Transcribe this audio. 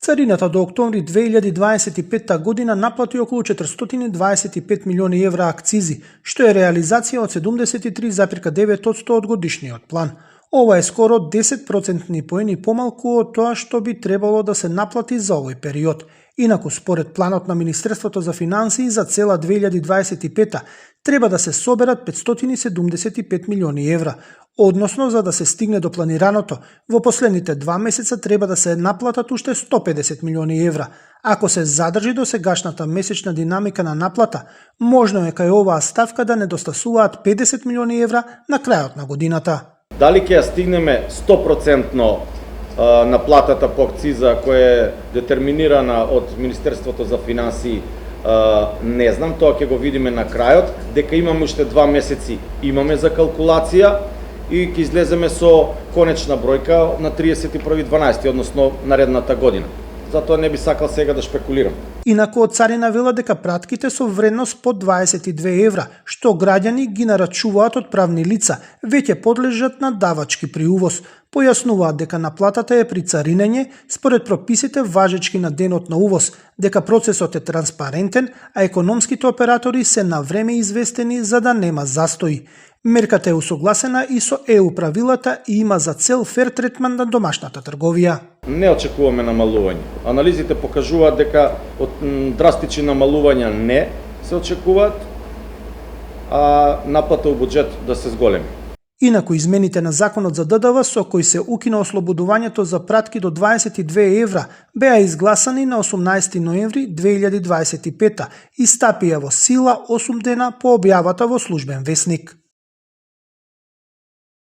Царината до октомври 2025 година наплати околу 425 милиони евра акцизи, што е реализација од 73,9% од годишниот план. Ова е скоро 10% поени помалку од тоа што би требало да се наплати за овој период. Инаку, според планот на Министерството за финансии за цела 2025 треба да се соберат 575 милиони евра, односно за да се стигне до планираното, во последните 2 месеца треба да се наплатат уште 150 милиони евра. Ако се задржи до сегашната месечна динамика на наплата, можно е кај оваа ставка да недостасуваат 50 милиони евра на крајот на годината. Дали ќе ја стигнеме 100% наплатата по акциза која е детерминирана од Министерството за финансии, не знам, тоа ќе го видиме на крајот, дека имаме уште 2 месеци, имаме за калкулација и ќе излеземе со конечна бројка на 31.12, односно наредната година. Затоа не би сакал сега да шпекулирам. Инаку од царина вела дека пратките со вредност под 22 евра, што граѓани ги нарачуваат од правни лица, веќе подлежат на давачки при увоз. Појаснуваат дека наплатата е при царинење според прописите важечки на денот на увоз, дека процесот е транспарентен, а економските оператори се на време известени за да нема застои. Мерката е усогласена и со ЕУ правилата и има за цел фер третман на домашната трговија. Не очекуваме намалување. Анализите покажуваат дека од драстични намалувања не се очекуваат, а наплата у буџет да се зголеми. Инаку измените на законот за ДДВ со кои се укина ослободувањето за пратки до 22 евра беа изгласани на 18 ноември 2025 и стапија во сила 8 дена по објавата во Службен весник.